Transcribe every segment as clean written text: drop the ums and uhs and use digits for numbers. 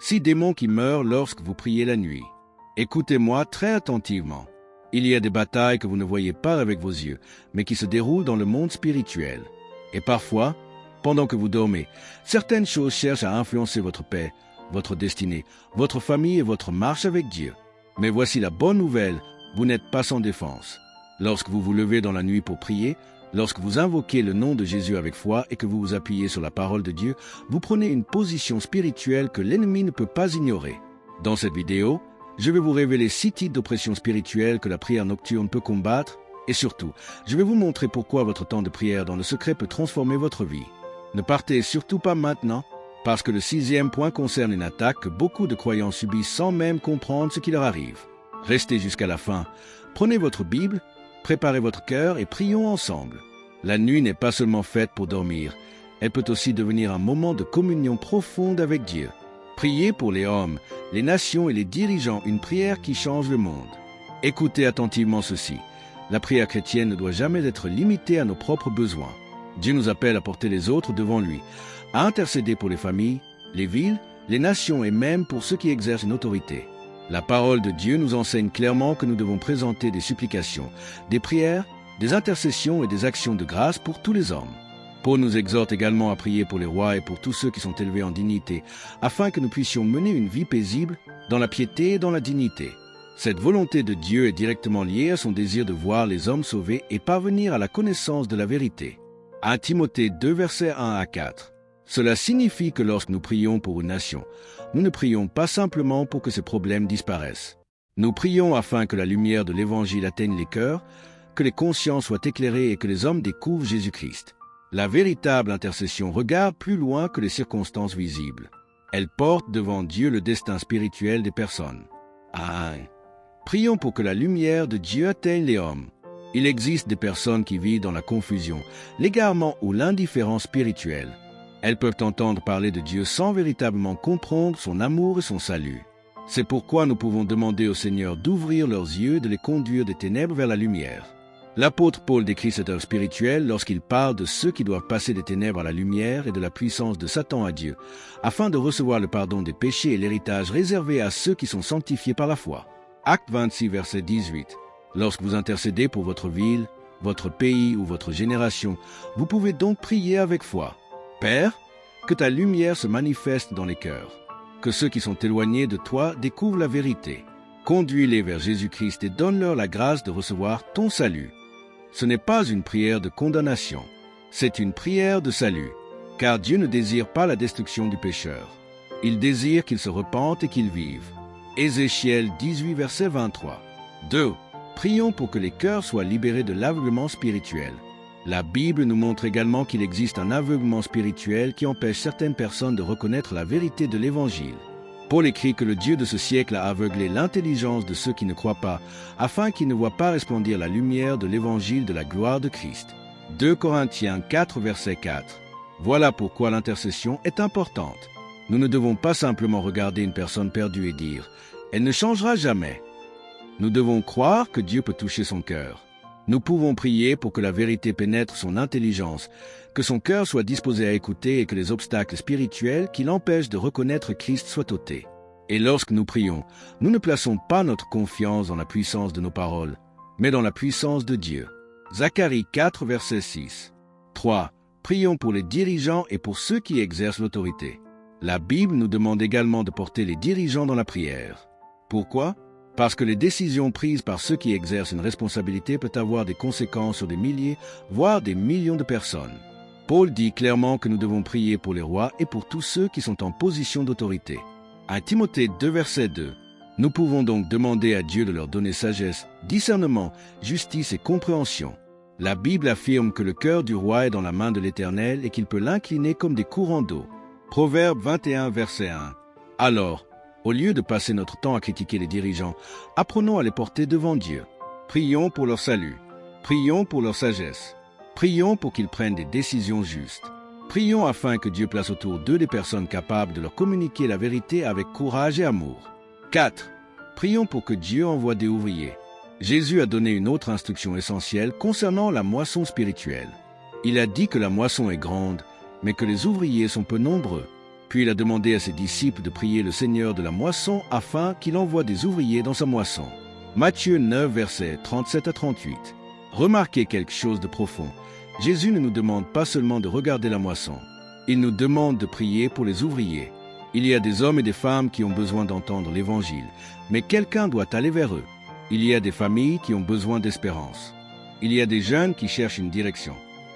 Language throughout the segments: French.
6 démons qui meurent lorsque vous priez la nuit. Écoutez-moi très attentivement. Il y a des batailles que vous ne voyez pas avec vos yeux, mais qui se déroulent dans le monde spirituel. Et parfois, pendant que vous dormez, certaines choses cherchent à influencer votre paix, votre destinée, votre famille et votre marche avec Dieu. Mais voici la bonne nouvelle, vous n'êtes pas sans défense. Lorsque vous vous levez dans la nuit pour prier, lorsque vous invoquez le nom de Jésus avec foi et que vous vous appuyez sur la parole de Dieu, vous prenez une position spirituelle que l'ennemi ne peut pas ignorer. Dans cette vidéo, je vais vous révéler 6 types d'oppression spirituelle que la prière nocturne peut combattre, et surtout, je vais vous montrer pourquoi votre temps de prière dans le secret peut transformer votre vie. Ne partez surtout pas maintenant, parce que le 6e point concerne une attaque que beaucoup de croyants subissent sans même comprendre ce qui leur arrive. Restez jusqu'à la fin, prenez votre Bible, préparez votre cœur et prions ensemble. La nuit n'est pas seulement faite pour dormir, elle peut aussi devenir un moment de communion profonde avec Dieu. Priez pour les hommes, les nations et les dirigeants, une prière qui change le monde. Écoutez attentivement ceci. La prière chrétienne ne doit jamais être limitée à nos propres besoins. Dieu nous appelle à porter les autres devant lui, à intercéder pour les familles, les villes, les nations et même pour ceux qui exercent une autorité. La parole de Dieu nous enseigne clairement que nous devons présenter des supplications, des prières, des intercessions et des actions de grâce pour tous les hommes. Paul nous exhorte également à prier pour les rois et pour tous ceux qui sont élevés en dignité, afin que nous puissions mener une vie paisible, dans la piété et dans la dignité. Cette volonté de Dieu est directement liée à son désir de voir les hommes sauvés et parvenir à la connaissance de la vérité. 1 Timothée 2, versets 1 à 4. Cela signifie que lorsque nous prions pour une nation, nous ne prions pas simplement pour que ces problèmes disparaissent. Nous prions afin que la lumière de l'Évangile atteigne les cœurs, que les consciences soient éclairées et que les hommes découvrent Jésus-Christ. La véritable intercession regarde plus loin que les circonstances visibles. Elle porte devant Dieu le destin spirituel des personnes. 1. Prions pour que la lumière de Dieu atteigne les hommes. Il existe des personnes qui vivent dans la confusion, l'égarement ou l'indifférence spirituelle. Elles peuvent entendre parler de Dieu sans véritablement comprendre son amour et son salut. C'est pourquoi nous pouvons demander au Seigneur d'ouvrir leurs yeux et de les conduire des ténèbres vers la lumière. L'apôtre Paul décrit cette œuvre spirituelle lorsqu'il parle de ceux qui doivent passer des ténèbres à la lumière et de la puissance de Satan à Dieu, afin de recevoir le pardon des péchés et l'héritage réservé à ceux qui sont sanctifiés par la foi. Acte 26, verset 18. Lorsque vous intercédez pour votre ville, votre pays ou votre génération, vous pouvez donc prier avec foi. Père, que ta lumière se manifeste dans les cœurs, que ceux qui sont éloignés de toi découvrent la vérité. Conduis-les vers Jésus-Christ et donne-leur la grâce de recevoir ton salut. Ce n'est pas une prière de condamnation, c'est une prière de salut, car Dieu ne désire pas la destruction du pécheur. Il désire qu'il se repente et qu'il vive. Ézéchiel 18, verset 23. 2. Prions pour que les cœurs soient libérés de l'aveuglement spirituel. La Bible nous montre également qu'il existe un aveuglement spirituel qui empêche certaines personnes de reconnaître la vérité de l'Évangile. Paul écrit que le Dieu de ce siècle a aveuglé l'intelligence de ceux qui ne croient pas, afin qu'ils ne voient pas resplendir la lumière de l'Évangile de la gloire de Christ. 2 Corinthiens 4, verset 4. Voilà pourquoi l'intercession est importante. Nous ne devons pas simplement regarder une personne perdue et dire « Elle ne changera jamais ». Nous devons croire que Dieu peut toucher son cœur. Nous pouvons prier pour que la vérité pénètre son intelligence, que son cœur soit disposé à écouter et que les obstacles spirituels qui l'empêchent de reconnaître Christ soient ôtés. Et lorsque nous prions, nous ne plaçons pas notre confiance dans la puissance de nos paroles, mais dans la puissance de Dieu. Zacharie 4, verset 6. 3. Prions pour les dirigeants et pour ceux qui exercent l'autorité. La Bible nous demande également de porter les dirigeants dans la prière. Pourquoi ? Parce que les décisions prises par ceux qui exercent une responsabilité peuvent avoir des conséquences sur des milliers, voire des millions de personnes. Paul dit clairement que nous devons prier pour les rois et pour tous ceux qui sont en position d'autorité. 1 Timothée 2, verset 2. Nous pouvons donc demander à Dieu de leur donner sagesse, discernement, justice et compréhension. La Bible affirme que le cœur du roi est dans la main de l'Éternel et qu'il peut l'incliner comme des courants d'eau. Proverbe 21, verset 1. Alors, au lieu de passer notre temps à critiquer les dirigeants, apprenons à les porter devant Dieu. Prions pour leur salut. Prions pour leur sagesse. Prions pour qu'ils prennent des décisions justes. Prions afin que Dieu place autour d'eux des personnes capables de leur communiquer la vérité avec courage et amour. 4. Prions pour que Dieu envoie des ouvriers. Jésus a donné une autre instruction essentielle concernant la moisson spirituelle. Il a dit que la moisson est grande, mais que les ouvriers sont peu nombreux. Puis il a demandé à ses disciples de prier le Seigneur de la moisson afin qu'il envoie des ouvriers dans sa moisson. Matthieu 9, versets 37 à 38. Remarquez quelque chose de profond. Jésus ne nous demande pas seulement de regarder la moisson. Il nous demande de prier pour les ouvriers. Il y a des hommes et des femmes qui ont besoin d'entendre l'Évangile, mais quelqu'un doit aller vers eux. Il y a des familles qui ont besoin d'espérance. Il y a des jeunes qui cherchent une direction.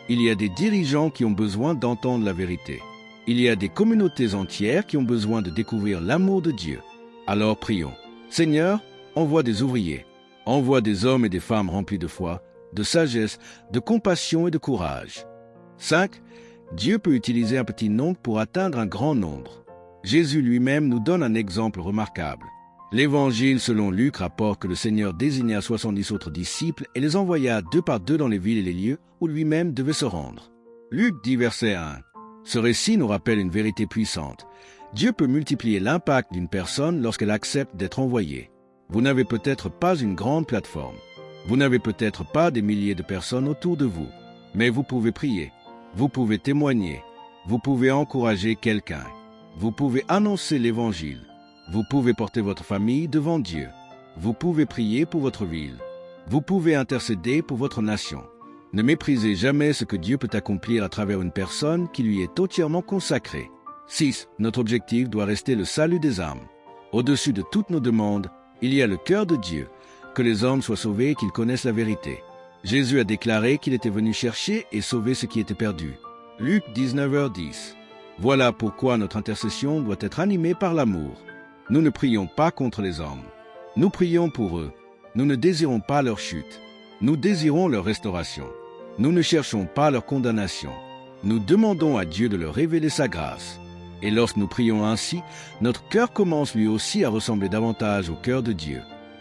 Il y a des dirigeants qui ont besoin d'entendre la vérité. Il y a des communautés entières qui ont besoin de découvrir l'amour de Dieu. Alors prions. Seigneur, envoie des ouvriers. Envoie des hommes et des femmes remplis de foi, de sagesse, de compassion et de courage. 5. Dieu peut utiliser un petit nombre pour atteindre un grand nombre. Jésus lui-même nous donne un exemple remarquable. L'Évangile selon Luc rapporte que le Seigneur désigna 70 autres disciples et les envoya 2 par 2 dans les villes et les lieux où lui-même devait se rendre. Luc 10, verset 1. Ce récit nous rappelle une vérité puissante. Dieu peut multiplier l'impact d'une personne lorsqu'elle accepte d'être envoyée. Vous n'avez peut-être pas une grande plateforme. Vous n'avez peut-être pas des milliers de personnes autour de vous. Mais vous pouvez prier. Vous pouvez témoigner. Vous pouvez encourager quelqu'un. Vous pouvez annoncer l'Évangile. Vous pouvez porter votre famille devant Dieu. Vous pouvez prier pour votre ville. Vous pouvez intercéder pour votre nation. Ne méprisez jamais ce que Dieu peut accomplir à travers une personne qui lui est entièrement consacrée. 6. Notre objectif doit rester le salut des âmes. Au-dessus de toutes nos demandes, il y a le cœur de Dieu, que les hommes soient sauvés et qu'ils connaissent la vérité. Jésus a déclaré qu'il était venu chercher et sauver ce qui était perdu. Luc 19h10. Voilà pourquoi notre intercession doit être animée par l'amour. Nous ne prions pas contre les hommes. Nous prions pour eux. Nous ne désirons pas leur chute. Nous désirons leur restauration. Nous ne cherchons pas leur condamnation. Nous demandons à Dieu de leur révéler sa grâce. Et lorsque nous prions ainsi, notre cœur commence lui aussi à ressembler davantage au cœur de Dieu.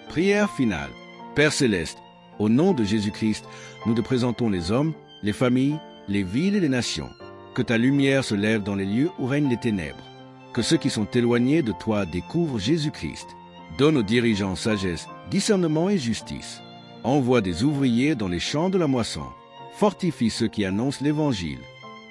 Prière finale. Père céleste, au nom de Jésus-Christ, nous te présentons les hommes, les familles, les villes et les nations. Que ta lumière se lève dans les lieux où règnent les ténèbres. Que ceux qui sont éloignés de toi découvrent Jésus-Christ. Donne aux dirigeants sagesse, discernement et justice. Envoie des ouvriers dans les champs de la moisson. Fortifie ceux qui annoncent l'Évangile.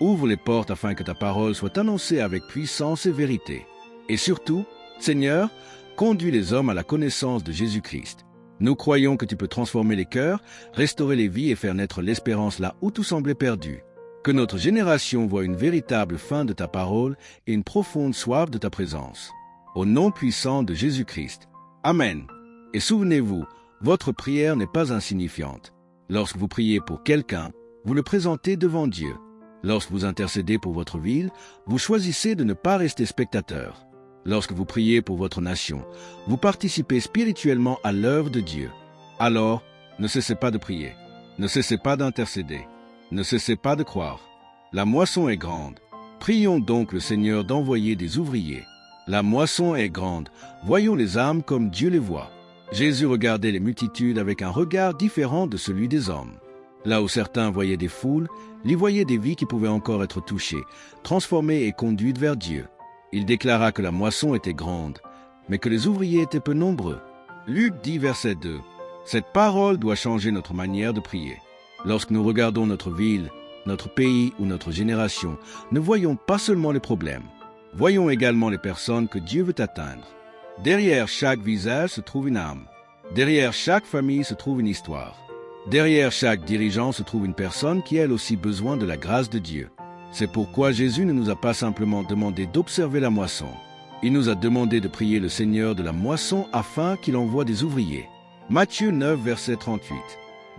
Ouvre les portes afin que ta parole soit annoncée avec puissance et vérité. Et surtout, Seigneur, conduis les hommes à la connaissance de Jésus-Christ. Nous croyons que tu peux transformer les cœurs, restaurer les vies et faire naître l'espérance là où tout semblait perdu. Que notre génération voie une véritable fin de ta parole et une profonde soif de ta présence. Au nom puissant de Jésus-Christ. Amen. Et souvenez-vous, votre prière n'est pas insignifiante. Lorsque vous priez pour quelqu'un, vous le présentez devant Dieu. Lorsque vous intercédez pour votre ville, vous choisissez de ne pas rester spectateur. Lorsque vous priez pour votre nation, vous participez spirituellement à l'œuvre de Dieu. Alors, ne cessez pas de prier. Ne cessez pas d'intercéder. Ne cessez pas de croire. La moisson est grande. Prions donc le Seigneur d'envoyer des ouvriers. La moisson est grande. Voyons les âmes comme Dieu les voit. Jésus regardait les multitudes avec un regard différent de celui des hommes. Là où certains voyaient des foules, il y voyait des vies qui pouvaient encore être touchées, transformées et conduites vers Dieu. Il déclara que la moisson était grande, mais que les ouvriers étaient peu nombreux. Luc 10, verset 2. Cette parole doit changer notre manière de prier. Lorsque nous regardons notre ville, notre pays ou notre génération, ne voyons pas seulement les problèmes. Voyons également les personnes que Dieu veut atteindre. Derrière chaque visage se trouve une âme. Derrière chaque famille se trouve une histoire. Derrière chaque dirigeant se trouve une personne qui a elle aussi besoin de la grâce de Dieu. C'est pourquoi Jésus ne nous a pas simplement demandé d'observer la moisson. Il nous a demandé de prier le Seigneur de la moisson afin qu'il envoie des ouvriers. Matthieu 9, verset 38.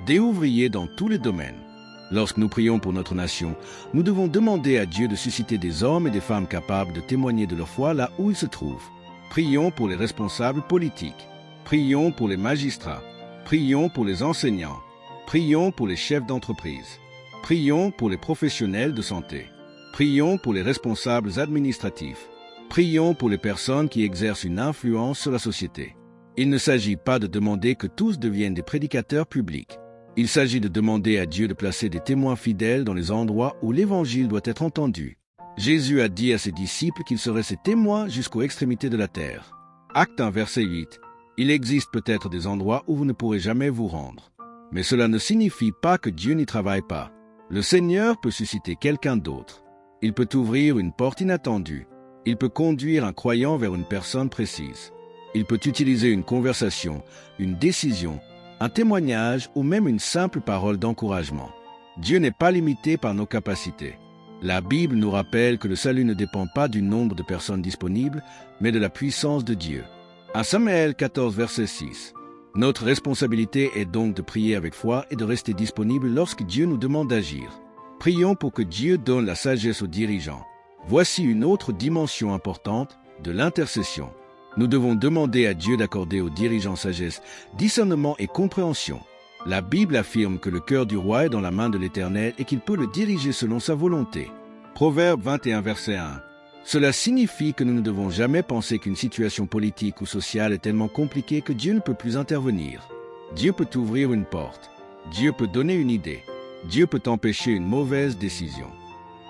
Des ouvriers dans tous les domaines. Lorsque nous prions pour notre nation, nous devons demander à Dieu de susciter des hommes et des femmes capables de témoigner de leur foi là où ils se trouvent. Prions pour les responsables politiques. Prions pour les magistrats. Prions pour les enseignants. Prions pour les chefs d'entreprise. Prions pour les professionnels de santé. Prions pour les responsables administratifs. Prions pour les personnes qui exercent une influence sur la société. Il ne s'agit pas de demander que tous deviennent des prédicateurs publics. Il s'agit de demander à Dieu de placer des témoins fidèles dans les endroits où l'Évangile doit être entendu. Jésus a dit à ses disciples qu'ils seraient ses témoins jusqu'aux extrémités de la terre. Acte 1, verset 8. Il existe peut-être des endroits où vous ne pourrez jamais vous rendre. Mais cela ne signifie pas que Dieu n'y travaille pas. Le Seigneur peut susciter quelqu'un d'autre. Il peut ouvrir une porte inattendue. Il peut conduire un croyant vers une personne précise. Il peut utiliser une conversation, une décision, un témoignage ou même une simple parole d'encouragement. Dieu n'est pas limité par nos capacités. La Bible nous rappelle que le salut ne dépend pas du nombre de personnes disponibles, mais de la puissance de Dieu. 1 Samuel 14, verset 6. Notre responsabilité est donc de prier avec foi et de rester disponible lorsque Dieu nous demande d'agir. Prions pour que Dieu donne la sagesse aux dirigeants. Voici une autre dimension importante de l'intercession. Nous devons demander à Dieu d'accorder aux dirigeants sagesse, discernement et compréhension. La Bible affirme que le cœur du roi est dans la main de l'Éternel et qu'il peut le diriger selon sa volonté. Proverbe 21, verset 1. Cela signifie que nous ne devons jamais penser qu'une situation politique ou sociale est tellement compliquée que Dieu ne peut plus intervenir. Dieu peut ouvrir une porte. Dieu peut donner une idée. Dieu peut empêcher une mauvaise décision.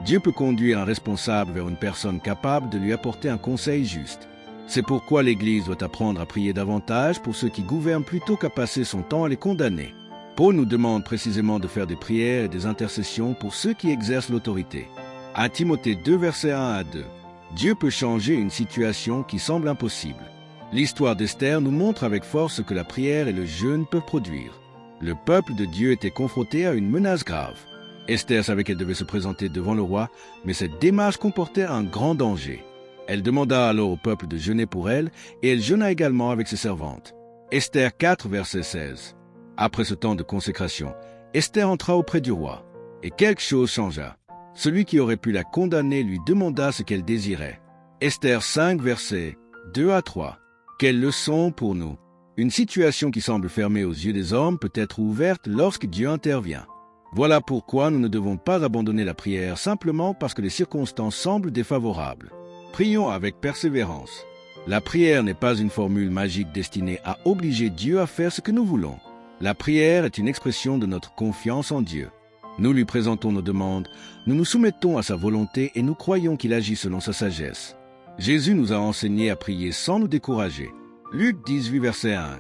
Dieu peut conduire un responsable vers une personne capable de lui apporter un conseil juste. C'est pourquoi l'Église doit apprendre à prier davantage pour ceux qui gouvernent plutôt qu'à passer son temps à les condamner. Paul nous demande précisément de faire des prières et des intercessions pour ceux qui exercent l'autorité. 1 Timothée 2, versets 1 à 2. Dieu peut changer une situation qui semble impossible. L'histoire d'Esther nous montre avec force ce que la prière et le jeûne peuvent produire. Le peuple de Dieu était confronté à une menace grave. Esther savait qu'elle devait se présenter devant le roi, mais cette démarche comportait un grand danger. Elle demanda alors au peuple de jeûner pour elle, et elle jeûna également avec ses servantes. Esther 4, verset 16. Après ce temps de consécration, Esther entra auprès du roi, et quelque chose changea. Celui qui aurait pu la condamner lui demanda ce qu'elle désirait. Esther 5, versets 2 à 3. Quelle leçon pour nous! Une situation qui semble fermée aux yeux des hommes peut être ouverte lorsque Dieu intervient. Voilà pourquoi nous ne devons pas abandonner la prière simplement parce que les circonstances semblent défavorables. Prions avec persévérance. La prière n'est pas une formule magique destinée à obliger Dieu à faire ce que nous voulons. La prière est une expression de notre confiance en Dieu. Nous lui présentons nos demandes, nous nous soumettons à sa volonté et nous croyons qu'il agit selon sa sagesse. Jésus nous a enseigné à prier sans nous décourager. Luc 18, verset 1.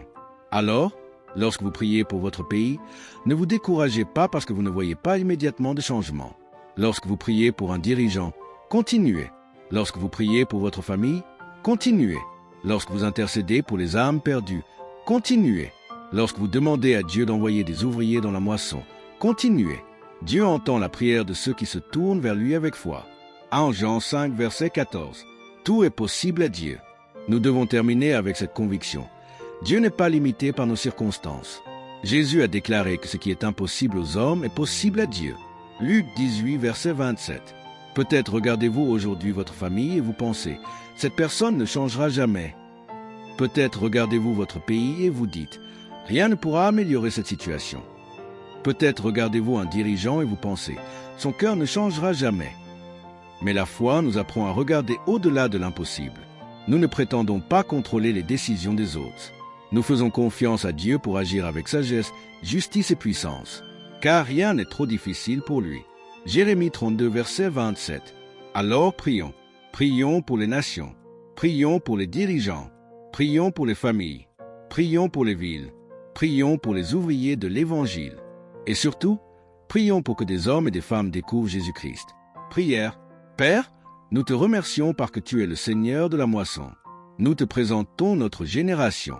Alors, lorsque vous priez pour votre pays, ne vous découragez pas parce que vous ne voyez pas immédiatement de changement. Lorsque vous priez pour un dirigeant, continuez. Lorsque vous priez pour votre famille, continuez. Lorsque vous intercédez pour les âmes perdues, continuez. Lorsque vous demandez à Dieu d'envoyer des ouvriers dans la moisson, continuez. Dieu entend la prière de ceux qui se tournent vers lui avec foi. 1 Jean 5, verset 14. Tout est possible à Dieu. Nous devons terminer avec cette conviction. Dieu n'est pas limité par nos circonstances. Jésus a déclaré que ce qui est impossible aux hommes est possible à Dieu. Luc 18, verset 27. Peut-être regardez-vous aujourd'hui votre famille et vous pensez « Cette personne ne changera jamais ». Peut-être regardez-vous votre pays et vous dites « Rien ne pourra améliorer cette situation ». Peut-être regardez-vous un dirigeant et vous pensez « Son cœur ne changera jamais ». Mais la foi nous apprend à regarder au-delà de l'impossible. Nous ne prétendons pas contrôler les décisions des autres. Nous faisons confiance à Dieu pour agir avec sagesse, justice et puissance, car rien n'est trop difficile pour lui. Jérémie 32, verset 27. Alors prions. Prions pour les nations. Prions pour les dirigeants. Prions pour les familles. Prions pour les villes. Prions pour les ouvriers de l'Évangile. Et surtout, prions pour que des hommes et des femmes découvrent Jésus-Christ. Prière. Père, nous te remercions parce que tu es le Seigneur de la moisson. Nous te présentons notre génération.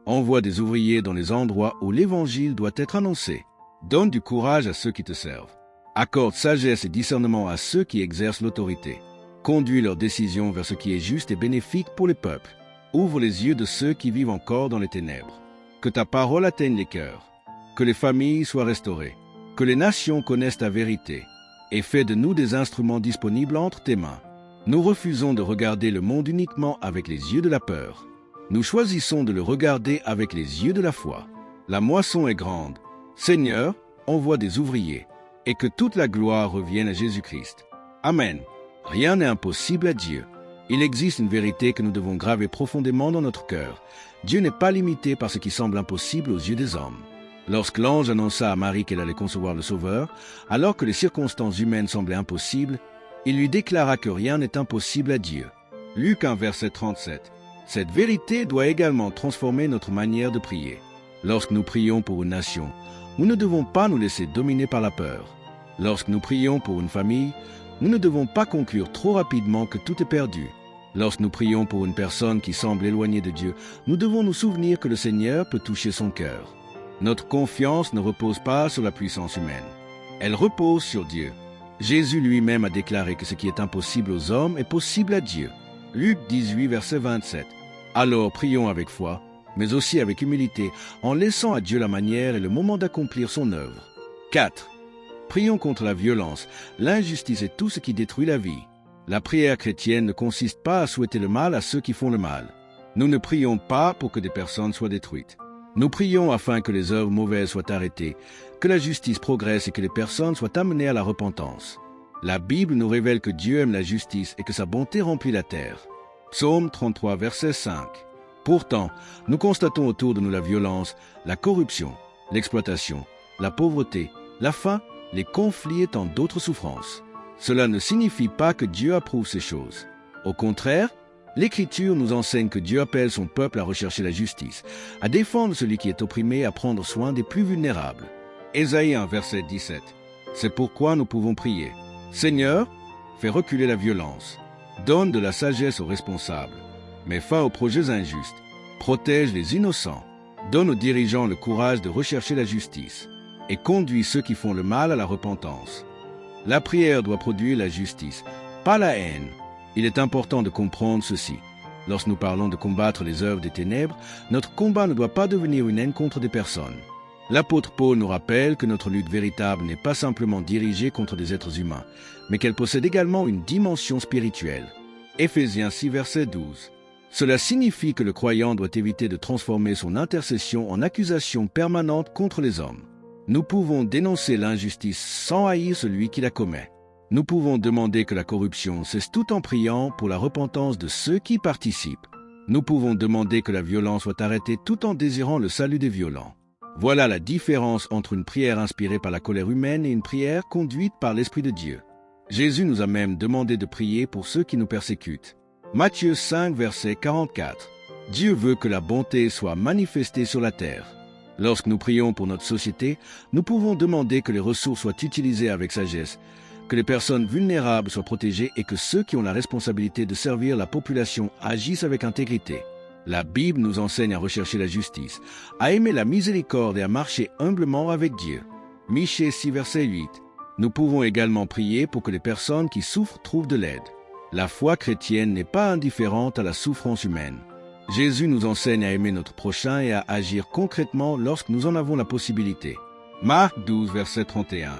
Envoie des ouvriers dans les endroits où l'Évangile doit être annoncé. Donne du courage à ceux qui te servent. Accorde sagesse et discernement à ceux qui exercent l'autorité. Conduis leurs décisions vers ce qui est juste et bénéfique pour les peuples. Ouvre les yeux de ceux qui vivent encore dans les ténèbres. Que ta parole atteigne les cœurs. Que les familles soient restaurées. Que les nations connaissent ta vérité. Et fais de nous des instruments disponibles entre tes mains. Nous refusons de regarder le monde uniquement avec les yeux de la peur. Nous choisissons de le regarder avec les yeux de la foi. La moisson est grande. Seigneur, envoie des ouvriers. Et que toute la gloire revienne à Jésus-Christ. Amen. Rien n'est impossible à Dieu. Il existe une vérité que nous devons graver profondément dans notre cœur. Dieu n'est pas limité par ce qui semble impossible aux yeux des hommes. Lorsque l'ange annonça à Marie qu'elle allait concevoir le Sauveur, alors que les circonstances humaines semblaient impossibles, il lui déclara que rien n'est impossible à Dieu. Luc 1, verset 37. Cette vérité doit également transformer notre manière de prier. Lorsque nous prions pour une nation, nous ne devons pas nous laisser dominer par la peur. Lorsque nous prions pour une famille, nous ne devons pas conclure trop rapidement que tout est perdu. Lorsque nous prions pour une personne qui semble éloignée de Dieu, nous devons nous souvenir que le Seigneur peut toucher son cœur. Notre confiance ne repose pas sur la puissance humaine. Elle repose sur Dieu. Jésus lui-même a déclaré que ce qui est impossible aux hommes est possible à Dieu. Luc 18, verset 27. Alors prions avec foi, mais aussi avec humilité, en laissant à Dieu la manière et le moment d'accomplir son œuvre. 4. Prions contre la violence, l'injustice et tout ce qui détruit la vie. La prière chrétienne ne consiste pas à souhaiter le mal à ceux qui font le mal. Nous ne prions pas pour que des personnes soient détruites. Nous prions afin que les œuvres mauvaises soient arrêtées, que la justice progresse et que les personnes soient amenées à la repentance. La Bible nous révèle que Dieu aime la justice et que sa bonté remplit la terre. Psaume 33, verset 5. Pourtant, nous constatons autour de nous la violence, la corruption, l'exploitation, la pauvreté, la faim, les conflits et tant d'autres souffrances. Cela ne signifie pas que Dieu approuve ces choses. Au contraire, l'Écriture nous enseigne que Dieu appelle son peuple à rechercher la justice, à défendre celui qui est opprimé, à prendre soin des plus vulnérables. Ésaïe 1, verset 17. C'est pourquoi nous pouvons prier. Seigneur, fais reculer la violence. Donne de la sagesse aux responsables. Mets fin aux projets injustes. Protège les innocents. Donne aux dirigeants le courage de rechercher la justice. Et conduis ceux qui font le mal à la repentance. La prière doit produire la justice, pas la haine. Il est important de comprendre ceci. Lorsque nous parlons de combattre les œuvres des ténèbres, notre combat ne doit pas devenir une haine contre des personnes. L'apôtre Paul nous rappelle que notre lutte véritable n'est pas simplement dirigée contre des êtres humains, mais qu'elle possède également une dimension spirituelle. Éphésiens 6, verset 12. Cela signifie que le croyant doit éviter de transformer son intercession en accusation permanente contre les hommes. Nous pouvons dénoncer l'injustice sans haïr celui qui la commet. Nous pouvons demander que la corruption cesse tout en priant pour la repentance de ceux qui y participent. Nous pouvons demander que la violence soit arrêtée tout en désirant le salut des violents. Voilà la différence entre une prière inspirée par la colère humaine et une prière conduite par l'Esprit de Dieu. Jésus nous a même demandé de prier pour ceux qui nous persécutent. Matthieu 5, verset 44. Dieu veut que la bonté soit manifestée sur la terre. Lorsque nous prions pour notre société, nous pouvons demander que les ressources soient utilisées avec sagesse, que les personnes vulnérables soient protégées et que ceux qui ont la responsabilité de servir la population agissent avec intégrité. La Bible nous enseigne à rechercher la justice, à aimer la miséricorde et à marcher humblement avec Dieu. Michée 6, verset 8. Nous pouvons également prier pour que les personnes qui souffrent trouvent de l'aide. La foi chrétienne n'est pas indifférente à la souffrance humaine. Jésus nous enseigne à aimer notre prochain et à agir concrètement lorsque nous en avons la possibilité. Marc 12, verset 31.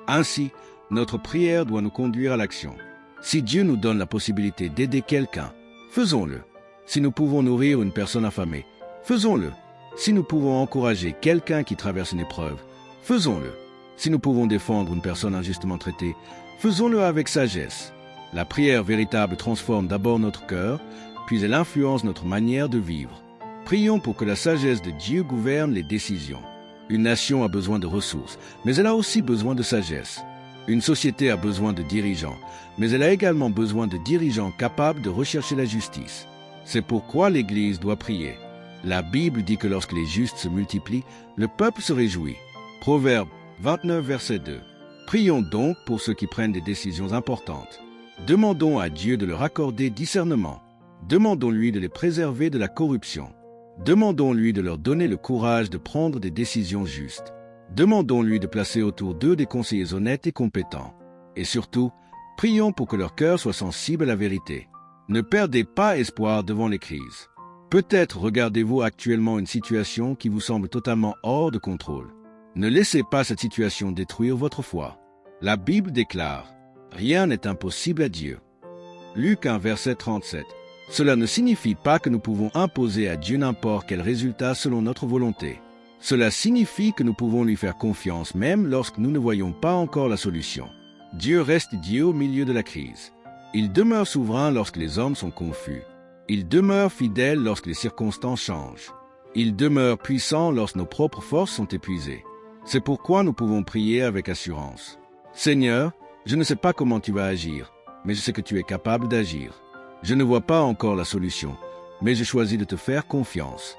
Ainsi, notre prière doit nous conduire à l'action. Si Dieu nous donne la possibilité d'aider quelqu'un, faisons-le. Si nous pouvons nourrir une personne affamée, faisons-le. Si nous pouvons encourager quelqu'un qui traverse une épreuve, faisons-le. Si nous pouvons défendre une personne injustement traitée, faisons-le avec sagesse. La prière véritable transforme d'abord notre cœur, puis elle influence notre manière de vivre. Prions pour que la sagesse de Dieu gouverne les décisions. Une nation a besoin de ressources, mais elle a aussi besoin de sagesse. Une société a besoin de dirigeants, mais elle a également besoin de dirigeants capables de rechercher la justice. C'est pourquoi l'Église doit prier. La Bible dit que lorsque les justes se multiplient, le peuple se réjouit. Proverbe 29, verset 2. Prions donc pour ceux qui prennent des décisions importantes. Demandons à Dieu de leur accorder discernement. Demandons-lui de les préserver de la corruption. Demandons-lui de leur donner le courage de prendre des décisions justes. Demandons-lui de placer autour d'eux des conseillers honnêtes et compétents. Et surtout, prions pour que leur cœur soit sensible à la vérité. Ne perdez pas espoir devant les crises. Peut-être regardez-vous actuellement une situation qui vous semble totalement hors de contrôle. Ne laissez pas cette situation détruire votre foi. La Bible déclare « Rien n'est impossible à Dieu ». Luc 1, verset 37. Cela ne signifie pas que nous pouvons imposer à Dieu n'importe quel résultat selon notre volonté. Cela signifie que nous pouvons lui faire confiance même lorsque nous ne voyons pas encore la solution. Dieu reste Dieu au milieu de la crise. Il demeure souverain lorsque les hommes sont confus. Il demeure fidèle lorsque les circonstances changent. Il demeure puissant lorsque nos propres forces sont épuisées. C'est pourquoi nous pouvons prier avec assurance. Seigneur, je ne sais pas comment tu vas agir, mais je sais que tu es capable d'agir. Je ne vois pas encore la solution, mais je choisis de te faire confiance.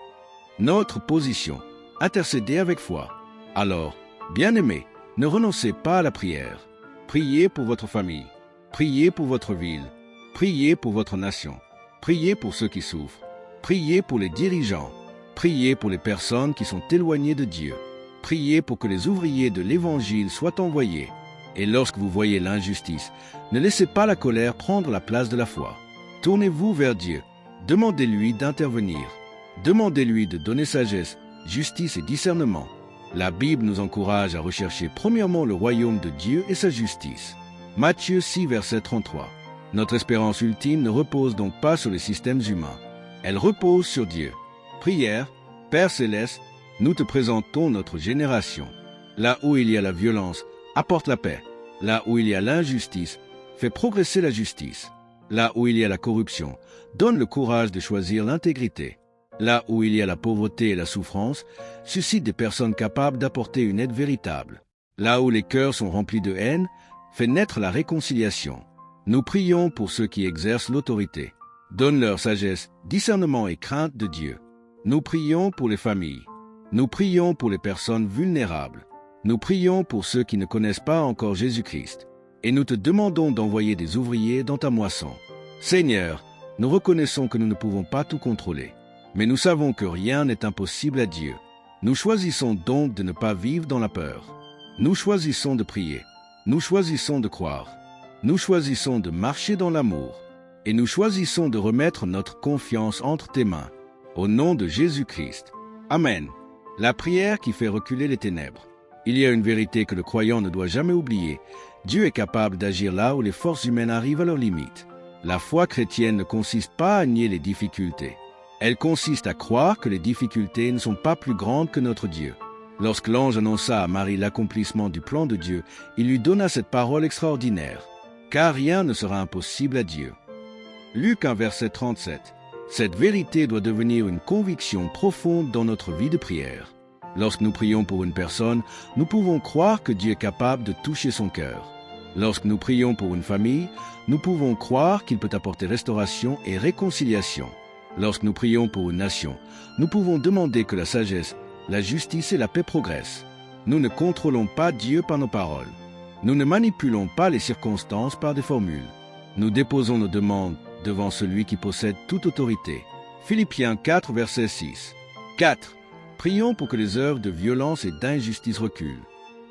Notre position, intercéder avec foi. Alors, bien-aimés, ne renoncez pas à la prière. Priez pour votre famille. Priez pour votre ville. Priez pour votre nation. Priez pour ceux qui souffrent. Priez pour les dirigeants. Priez pour les personnes qui sont éloignées de Dieu. Priez pour que les ouvriers de l'Évangile soient envoyés. Et lorsque vous voyez l'injustice, ne laissez pas la colère prendre la place de la foi. Tournez-vous vers Dieu. Demandez-lui d'intervenir. Demandez-lui de donner sagesse, justice et discernement. La Bible nous encourage à rechercher premièrement le royaume de Dieu et sa justice. Matthieu 6, verset 33. Notre espérance ultime ne repose donc pas sur les systèmes humains. Elle repose sur Dieu. Prière, Père céleste, nous te présentons notre génération. Là où il y a la violence, apporte la paix. Là où il y a l'injustice, fais progresser la justice. Là où il y a la corruption, donne le courage de choisir l'intégrité. Là où il y a la pauvreté et la souffrance, suscite des personnes capables d'apporter une aide véritable. Là où les cœurs sont remplis de haine, fais naître la réconciliation. Nous prions pour ceux qui exercent l'autorité. Donne-leur sagesse, discernement et crainte de Dieu. Nous prions pour les familles. Nous prions pour les personnes vulnérables. Nous prions pour ceux qui ne connaissent pas encore Jésus-Christ. Et nous te demandons d'envoyer des ouvriers dans ta moisson. Seigneur, nous reconnaissons que nous ne pouvons pas tout contrôler. Mais nous savons que rien n'est impossible à Dieu. Nous choisissons donc de ne pas vivre dans la peur. Nous choisissons de prier. Nous choisissons de croire. Nous choisissons de marcher dans l'amour. Et nous choisissons de remettre notre confiance entre tes mains. Au nom de Jésus-Christ. Amen. La prière qui fait reculer les ténèbres. Il y a une vérité que le croyant ne doit jamais oublier. Dieu est capable d'agir là où les forces humaines arrivent à leurs limites. La foi chrétienne ne consiste pas à nier les difficultés. Elle consiste à croire que les difficultés ne sont pas plus grandes que notre Dieu. Lorsque l'ange annonça à Marie l'accomplissement du plan de Dieu, il lui donna cette parole extraordinaire. Car rien ne sera impossible à Dieu. Luc 1, verset 37. Cette vérité doit devenir une conviction profonde dans notre vie de prière. Lorsque nous prions pour une personne, nous pouvons croire que Dieu est capable de toucher son cœur. Lorsque nous prions pour une famille, nous pouvons croire qu'il peut apporter restauration et réconciliation. Lorsque nous prions pour une nation, nous pouvons demander que la sagesse, la justice et la paix progressent. Nous ne contrôlons pas Dieu par nos paroles. Nous ne manipulons pas les circonstances par des formules. Nous déposons nos demandes devant celui qui possède toute autorité. Philippiens 4, verset 6. 4. Prions pour que les œuvres de violence et d'injustice reculent.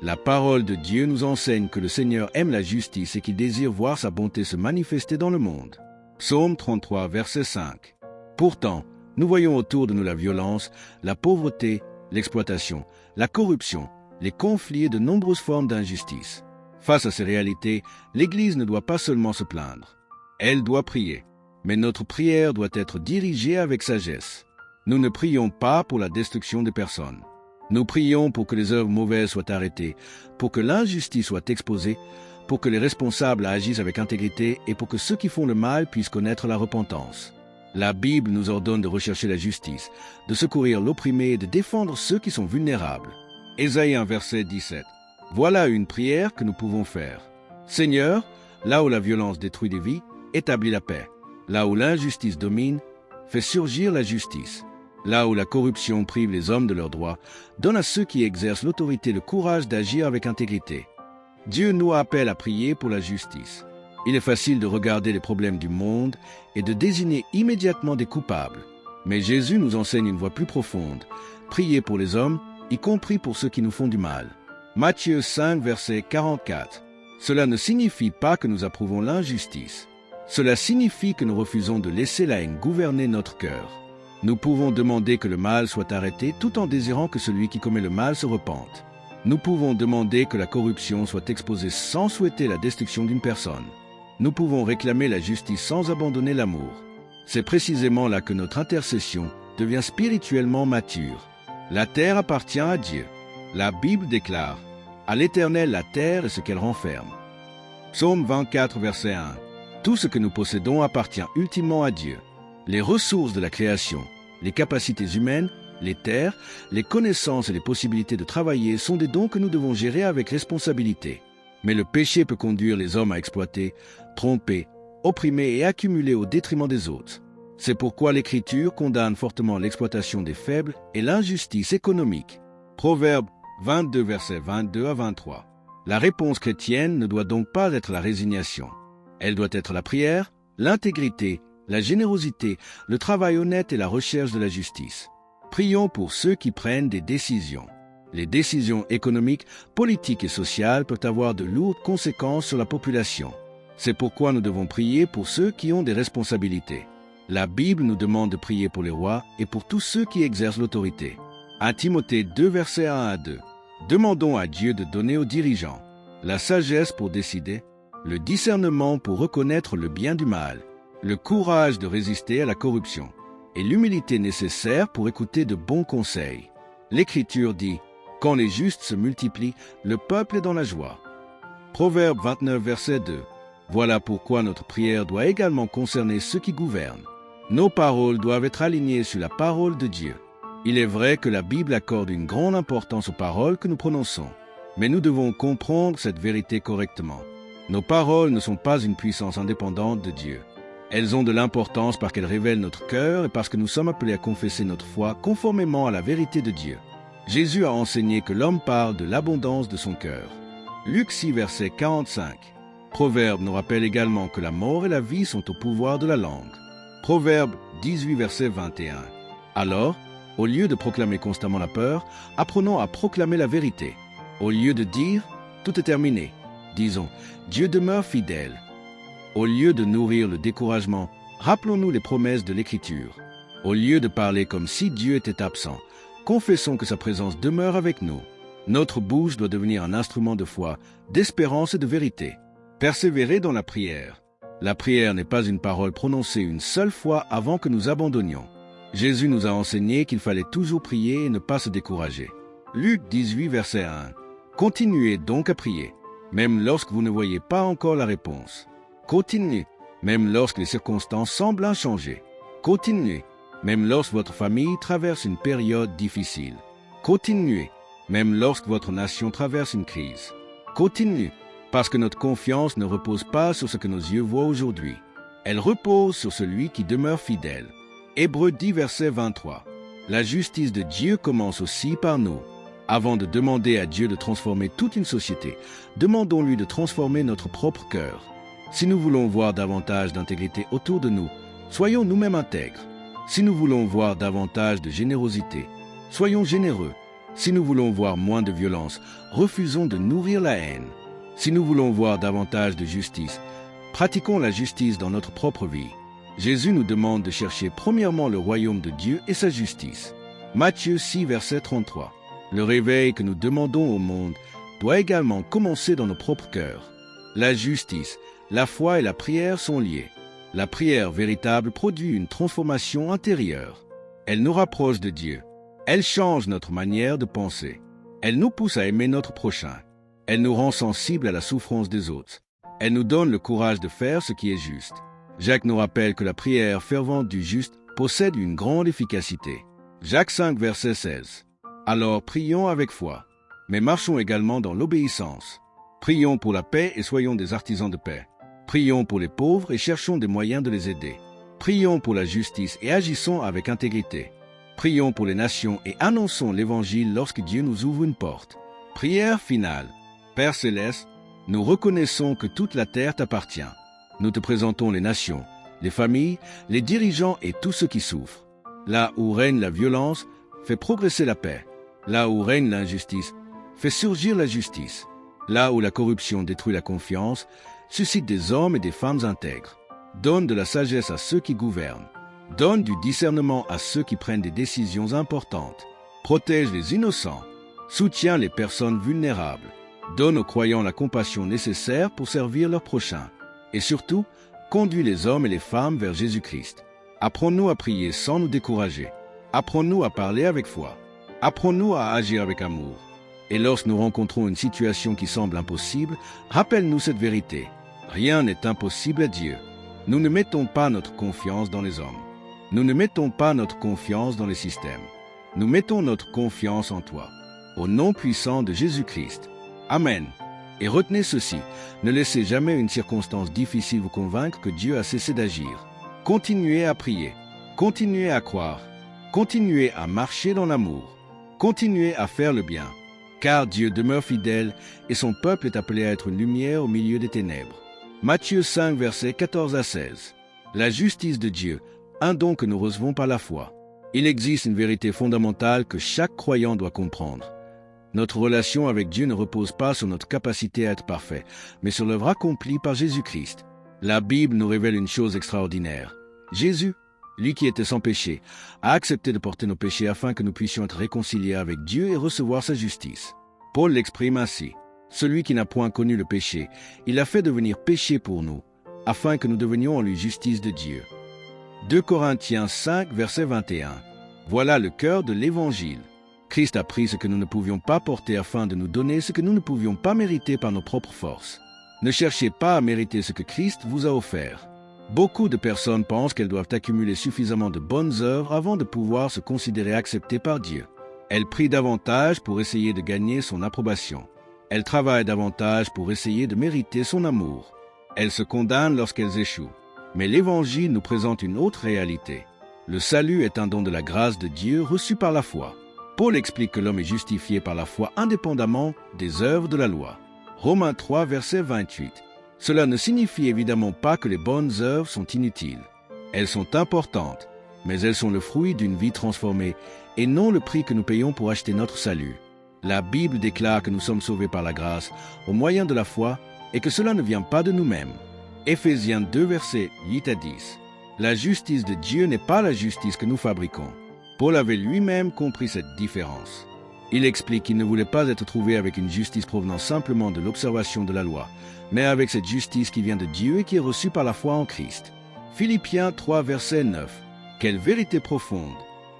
La parole de Dieu nous enseigne que le Seigneur aime la justice et qu'il désire voir sa bonté se manifester dans le monde. Psaume 33, verset 5. Pourtant, nous voyons autour de nous la violence, la pauvreté, l'exploitation, la corruption, les conflits et de nombreuses formes d'injustice. Face à ces réalités, l'Église ne doit pas seulement se plaindre. Elle doit prier. Mais notre prière doit être dirigée avec sagesse. Nous ne prions pas pour la destruction des personnes. Nous prions pour que les œuvres mauvaises soient arrêtées, pour que l'injustice soit exposée, pour que les responsables agissent avec intégrité et pour que ceux qui font le mal puissent connaître la repentance. La Bible nous ordonne de rechercher la justice, de secourir l'opprimé et de défendre ceux qui sont vulnérables. Ésaïe 1, verset 17. Voilà une prière que nous pouvons faire. Seigneur, là où la violence détruit des vies, établis la paix. Là où l'injustice domine, fais surgir la justice. Là où la corruption prive les hommes de leurs droits, donne à ceux qui exercent l'autorité le courage d'agir avec intégrité. Dieu nous appelle à prier pour la justice. Il est facile de regarder les problèmes du monde et de désigner immédiatement des coupables. Mais Jésus nous enseigne une voie plus profonde. Prier pour les hommes, y compris pour ceux qui nous font du mal. Matthieu 5, verset 44. Cela ne signifie pas que nous approuvons l'injustice. Cela signifie que nous refusons de laisser la haine gouverner notre cœur. Nous pouvons demander que le mal soit arrêté tout en désirant que celui qui commet le mal se repente. Nous pouvons demander que la corruption soit exposée sans souhaiter la destruction d'une personne. Nous pouvons réclamer la justice sans abandonner l'amour. C'est précisément là que notre intercession devient spirituellement mature. La terre appartient à Dieu. La Bible déclare « À l'Éternel la terre et ce qu'elle renferme ». Psaume 24, verset 1. Tout ce que nous possédons appartient ultimement à Dieu. Les ressources de la création, les capacités humaines, les terres, les connaissances et les possibilités de travailler sont des dons que nous devons gérer avec responsabilité. Mais le péché peut conduire les hommes à exploiter, tromper, opprimer et accumuler au détriment des autres. C'est pourquoi l'Écriture condamne fortement l'exploitation des faibles et l'injustice économique. Proverbe 22, versets 22 à 23. La réponse chrétienne ne doit donc pas être la résignation. Elle doit être la prière, l'intégrité la générosité, le travail honnête et la recherche de la justice. Prions pour ceux qui prennent des décisions. Les décisions économiques, politiques et sociales peuvent avoir de lourdes conséquences sur la population. C'est pourquoi nous devons prier pour ceux qui ont des responsabilités. La Bible nous demande de prier pour les rois et pour tous ceux qui exercent l'autorité. 1 Timothée 2, versets 1 à 2. Demandons à Dieu de donner aux dirigeants la sagesse pour décider, le discernement pour reconnaître le bien du mal, le courage de résister à la corruption et l'humilité nécessaire pour écouter de bons conseils. L'Écriture dit « Quand les justes se multiplient, le peuple est dans la joie ». Proverbe 29, verset 2. Voilà pourquoi notre prière doit également concerner ceux qui gouvernent. Nos paroles doivent être alignées sur la parole de Dieu. Il est vrai que la Bible accorde une grande importance aux paroles que nous prononçons, mais nous devons comprendre cette vérité correctement. Nos paroles ne sont pas une puissance indépendante de Dieu. Elles ont de l'importance parce qu'elles révèlent notre cœur et parce que nous sommes appelés à confesser notre foi conformément à la vérité de Dieu. Jésus a enseigné que l'homme parle de l'abondance de son cœur. Luc 6, verset 45. Proverbe nous rappelle également que la mort et la vie sont au pouvoir de la langue. Proverbe 18, verset 21. Alors, au lieu de proclamer constamment la peur, apprenons à proclamer la vérité. Au lieu de dire « tout est terminé », disons « Dieu demeure fidèle ». Au lieu de nourrir le découragement, rappelons-nous les promesses de l'Écriture. Au lieu de parler comme si Dieu était absent, confessons que sa présence demeure avec nous. Notre bouche doit devenir un instrument de foi, d'espérance et de vérité. Persévérer dans la prière. La prière n'est pas une parole prononcée une seule fois avant que nous abandonnions. Jésus nous a enseigné qu'il fallait toujours prier et ne pas se décourager. Luc 18, verset 1. Continuez donc à prier, même lorsque vous ne voyez pas encore la réponse. Continuez, même lorsque les circonstances semblent inchangées. Continuez, même lorsque votre famille traverse une période difficile. Continuez, même lorsque votre nation traverse une crise. Continuez, parce que notre confiance ne repose pas sur ce que nos yeux voient aujourd'hui. Elle repose sur celui qui demeure fidèle. Hébreux 10, verset 23. La justice de Dieu commence aussi par nous. Avant de demander à Dieu de transformer toute une société, demandons-lui de transformer notre propre cœur. Si nous voulons voir davantage d'intégrité autour de nous, soyons nous-mêmes intègres. Si nous voulons voir davantage de générosité, soyons généreux. Si nous voulons voir moins de violence, refusons de nourrir la haine. Si nous voulons voir davantage de justice, pratiquons la justice dans notre propre vie. Jésus nous demande de chercher premièrement le royaume de Dieu et sa justice. Matthieu 6, verset 33. Le réveil que nous demandons au monde doit également commencer dans nos propres cœurs. La justice, la foi et la prière sont liées. La prière véritable produit une transformation intérieure. Elle nous rapproche de Dieu. Elle change notre manière de penser. Elle nous pousse à aimer notre prochain. Elle nous rend sensibles à la souffrance des autres. Elle nous donne le courage de faire ce qui est juste. Jacques nous rappelle que la prière fervente du juste possède une grande efficacité. Jacques 5, verset 16. Alors prions avec foi, mais marchons également dans l'obéissance. Prions pour la paix et soyons des artisans de paix. Prions pour les pauvres et cherchons des moyens de les aider. Prions pour la justice et agissons avec intégrité. Prions pour les nations et annonçons l'Évangile lorsque Dieu nous ouvre une porte. Prière finale. Père Céleste, nous reconnaissons que toute la terre t'appartient. Nous te présentons les nations, les familles, les dirigeants et tous ceux qui souffrent. Là où règne la violence, fais progresser la paix. Là où règne l'injustice, fais surgir la justice. Là où la corruption détruit la confiance, suscite des hommes et des femmes intègres. Donne de la sagesse à ceux qui gouvernent. Donne du discernement à ceux qui prennent des décisions importantes. Protège les innocents. Soutiens les personnes vulnérables. Donne aux croyants la compassion nécessaire pour servir leurs prochains. Et surtout, conduis les hommes et les femmes vers Jésus-Christ. Apprends-nous à prier sans nous décourager. Apprends-nous à parler avec foi. Apprends-nous à agir avec amour. Et lorsque nous rencontrons une situation qui semble impossible, rappelle-nous cette vérité. Rien n'est impossible à Dieu. Nous ne mettons pas notre confiance dans les hommes. Nous ne mettons pas notre confiance dans les systèmes. Nous mettons notre confiance en toi. Au nom puissant de Jésus-Christ. Amen. Et retenez ceci, ne laissez jamais une circonstance difficile vous convaincre que Dieu a cessé d'agir. Continuez à prier. Continuez à croire. Continuez à marcher dans l'amour. Continuez à faire le bien. Car Dieu demeure fidèle et son peuple est appelé à être une lumière au milieu des ténèbres. Matthieu 5, versets 14 à 16. La justice de Dieu, un don que nous recevons par la foi. Il existe une vérité fondamentale que chaque croyant doit comprendre. Notre relation avec Dieu ne repose pas sur notre capacité à être parfait, mais sur l'œuvre accomplie par Jésus-Christ. La Bible nous révèle une chose extraordinaire. Jésus, lui qui était sans péché, a accepté de porter nos péchés afin que nous puissions être réconciliés avec Dieu et recevoir sa justice. Paul l'exprime ainsi. Celui qui n'a point connu le péché, il l'a fait devenir péché pour nous, afin que nous devenions en lui justice de Dieu. 2 Corinthiens 5, verset 21. Voilà le cœur de l'Évangile. Christ a pris ce que nous ne pouvions pas porter afin de nous donner ce que nous ne pouvions pas mériter par nos propres forces. Ne cherchez pas à mériter ce que Christ vous a offert. Beaucoup de personnes pensent qu'elles doivent accumuler suffisamment de bonnes œuvres avant de pouvoir se considérer acceptées par Dieu. Elles prient davantage pour essayer de gagner son approbation. Elles travaillent davantage pour essayer de mériter son amour. Elles se condamnent lorsqu'elles échouent. Mais l'Évangile nous présente une autre réalité. Le salut est un don de la grâce de Dieu reçu par la foi. Paul explique que l'homme est justifié par la foi indépendamment des œuvres de la loi. Romains 3, verset 28. Cela ne signifie évidemment pas que les bonnes œuvres sont inutiles. Elles sont importantes, mais elles sont le fruit d'une vie transformée et non le prix que nous payons pour acheter notre salut. La Bible déclare que nous sommes sauvés par la grâce au moyen de la foi et que cela ne vient pas de nous-mêmes. Éphésiens 2, versets 8 à 10. La justice de Dieu n'est pas la justice que nous fabriquons. Paul avait lui-même compris cette différence. Il explique qu'il ne voulait pas être trouvé avec une justice provenant simplement de l'observation de la loi, mais avec cette justice qui vient de Dieu et qui est reçue par la foi en Christ. Philippiens 3, verset 9. Quelle vérité profonde!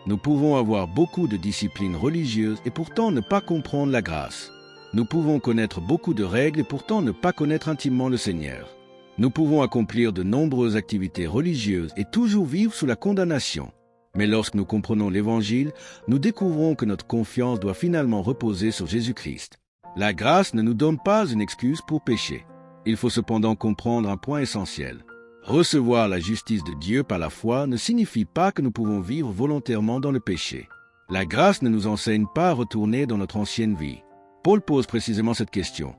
Nous pouvons avoir beaucoup de disciplines religieuses et pourtant ne pas comprendre la grâce. Nous pouvons connaître beaucoup de règles et pourtant ne pas connaître intimement le Seigneur. Nous pouvons accomplir de nombreuses activités religieuses et toujours vivre sous la condamnation. Mais lorsque nous comprenons l'Évangile, nous découvrons que notre confiance doit finalement reposer sur Jésus-Christ. La grâce ne nous donne pas une excuse pour pécher. Il faut cependant comprendre un point essentiel. Recevoir la justice de Dieu par la foi ne signifie pas que nous pouvons vivre volontairement dans le péché. La grâce ne nous enseigne pas à retourner dans notre ancienne vie. Paul pose précisément cette question.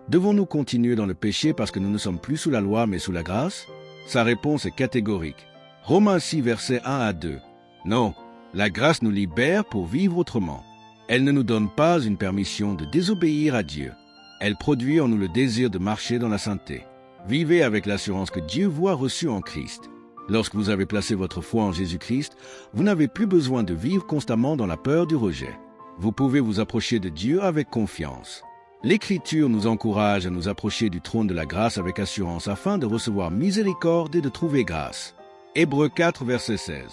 Devons-nous continuer dans le péché parce que nous ne sommes plus sous la loi mais sous la grâce? Sa réponse est catégorique. Romains 6, versets 1 à 2. Non, la grâce nous libère pour vivre autrement. Elle ne nous donne pas une permission de désobéir à Dieu. Elle produit en nous le désir de marcher dans la sainteté. Vivez avec l'assurance que Dieu vous a reçu en Christ. Lorsque vous avez placé votre foi en Jésus-Christ, vous n'avez plus besoin de vivre constamment dans la peur du rejet. Vous pouvez vous approcher de Dieu avec confiance. L'Écriture nous encourage à nous approcher du trône de la grâce avec assurance afin de recevoir miséricorde et de trouver grâce. Hébreux 4, verset 16.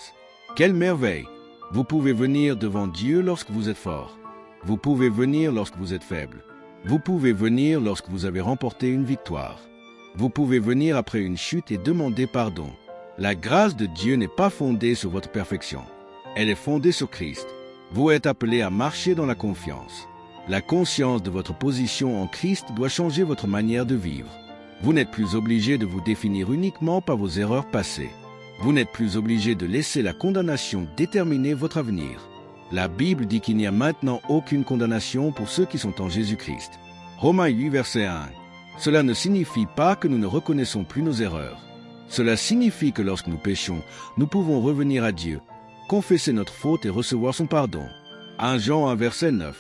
Quelle merveille! Vous pouvez venir devant Dieu lorsque vous êtes fort. Vous pouvez venir lorsque vous êtes faible. Vous pouvez venir lorsque vous avez remporté une victoire. Vous pouvez venir après une chute et demander pardon. La grâce de Dieu n'est pas fondée sur votre perfection. Elle est fondée sur Christ. Vous êtes appelé à marcher dans la confiance. La conscience de votre position en Christ doit changer votre manière de vivre. Vous n'êtes plus obligé de vous définir uniquement par vos erreurs passées. Vous n'êtes plus obligé de laisser la condamnation déterminer votre avenir. La Bible dit qu'il n'y a maintenant aucune condamnation pour ceux qui sont en Jésus-Christ. Romains 8, verset 1. Cela ne signifie pas que nous ne reconnaissons plus nos erreurs. Cela signifie que lorsque nous péchons, nous pouvons revenir à Dieu, confesser notre faute et recevoir son pardon. 1 Jean 1, verset 9.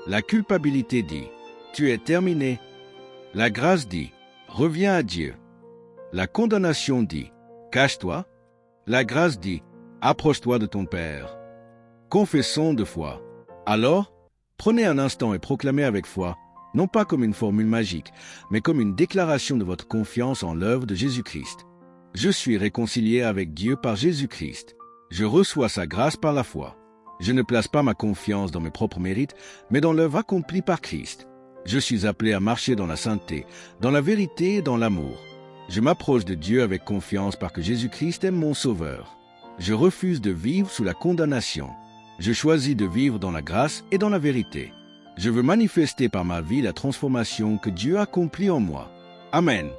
La culpabilité dit « Tu es terminé ». La grâce dit « Reviens à Dieu ». La condamnation dit « Cache-toi ». La grâce dit « Approche-toi de ton Père ». Confessons de foi. Alors, prenez un instant et proclamez avec foi, non pas comme une formule magique, mais comme une déclaration de votre confiance en l'œuvre de Jésus-Christ. Je suis réconcilié avec Dieu par Jésus-Christ. Je reçois sa grâce par la foi. Je ne place pas ma confiance dans mes propres mérites, mais dans l'œuvre accomplie par Christ. Je suis appelé à marcher dans la sainteté, dans la vérité et dans l'amour. Je m'approche de Dieu avec confiance parce que Jésus-Christ est mon Sauveur. Je refuse de vivre sous la condamnation. Je choisis de vivre dans la grâce et dans la vérité. Je veux manifester par ma vie la transformation que Dieu a accomplie en moi. Amen.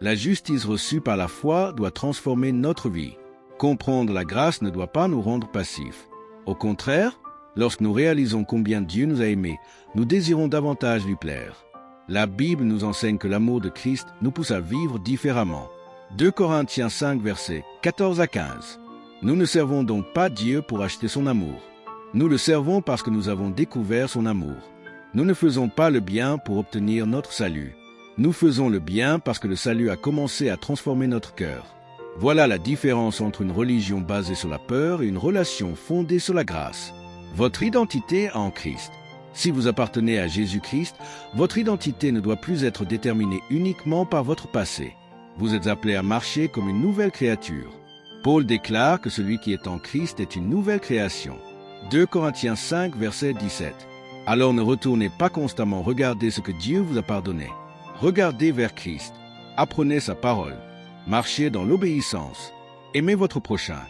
La justice reçue par la foi doit transformer notre vie. Comprendre la grâce ne doit pas nous rendre passifs. Au contraire, lorsque nous réalisons combien Dieu nous a aimés, nous désirons davantage lui plaire. La Bible nous enseigne que l'amour de Christ nous pousse à vivre différemment. 2 Corinthiens 5, versets 14 à 15. Nous ne servons donc pas Dieu pour acheter son amour. Nous le servons parce que nous avons découvert son amour. Nous ne faisons pas le bien pour obtenir notre salut. Nous faisons le bien parce que le salut a commencé à transformer notre cœur. Voilà la différence entre une religion basée sur la peur et une relation fondée sur la grâce. Votre identité en Christ. Si vous appartenez à Jésus-Christ, votre identité ne doit plus être déterminée uniquement par votre passé. Vous êtes appelé à marcher comme une nouvelle créature. Paul déclare que celui qui est en Christ est une nouvelle création. 2 Corinthiens 5, verset 17. Alors ne retournez pas constamment regarder ce que Dieu vous a pardonné. Regardez vers Christ. Apprenez sa parole. Marchez dans l'obéissance. Aimez votre prochain.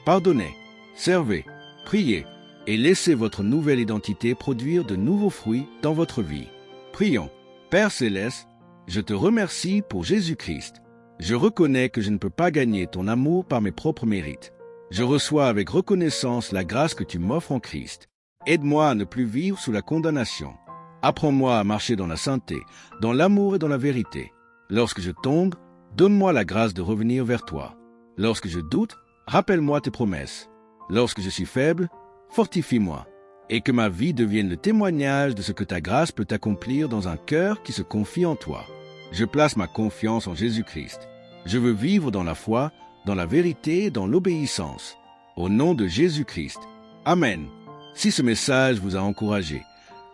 Pardonnez. Servez. Priez. Et laissez votre nouvelle identité produire de nouveaux fruits dans votre vie. Prions. Père Céleste, je te remercie pour Jésus-Christ. Je reconnais que je ne peux pas gagner ton amour par mes propres mérites. Je reçois avec reconnaissance la grâce que tu m'offres en Christ. Aide-moi à ne plus vivre sous la condamnation. Apprends-moi à marcher dans la sainteté, dans l'amour et dans la vérité. Lorsque je tombe, donne-moi la grâce de revenir vers toi. Lorsque je doute, rappelle-moi tes promesses. Lorsque je suis faible, fortifie-moi. Et que ma vie devienne le témoignage de ce que ta grâce peut accomplir dans un cœur qui se confie en toi. Je place ma confiance en Jésus-Christ. Je veux vivre dans la foi, dans la vérité et dans l'obéissance. Au nom de Jésus-Christ. Amen. Si ce message vous a encouragé,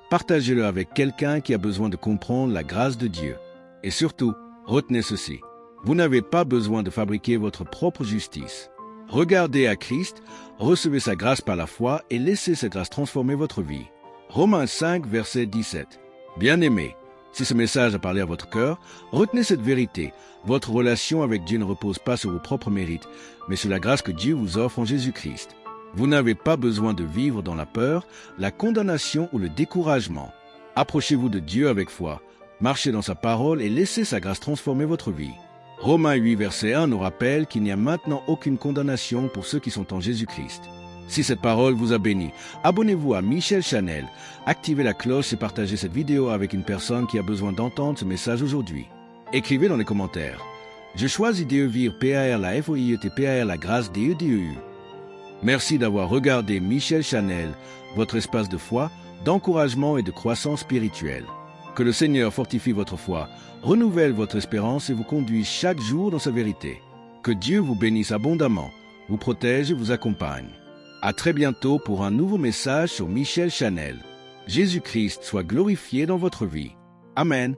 partagez-le avec quelqu'un qui a besoin de comprendre la grâce de Dieu. Et surtout, retenez ceci. Vous n'avez pas besoin de fabriquer votre propre justice. Regardez à Christ, recevez sa grâce par la foi et laissez cette grâce transformer votre vie. Romains 5, verset 17. Bien-aimés, si ce message a parlé à votre cœur, retenez cette vérité. Votre relation avec Dieu ne repose pas sur vos propres mérites, mais sur la grâce que Dieu vous offre en Jésus-Christ. Vous n'avez pas besoin de vivre dans la peur, la condamnation ou le découragement. Approchez-vous de Dieu avec foi, marchez dans sa parole et laissez sa grâce transformer votre vie. Romains 8, verset 1 nous rappelle qu'il n'y a maintenant aucune condamnation pour ceux qui sont en Jésus-Christ. Si cette parole vous a béni, abonnez-vous à Michel Chanel, activez la cloche et partagez cette vidéo avec une personne qui a besoin d'entendre ce message aujourd'hui. Écrivez dans les commentaires. Je choisis DEVIR PAR la FOIET PAR la grâce DEDEU. Merci d'avoir regardé Michel Chanel, votre espace de foi, d'encouragement et de croissance spirituelle. Que le Seigneur fortifie votre foi, renouvelle votre espérance et vous conduise chaque jour dans sa vérité. Que Dieu vous bénisse abondamment, vous protège et vous accompagne. À très bientôt pour un nouveau message sur Michel Chanel. Jésus-Christ soit glorifié dans votre vie. Amen.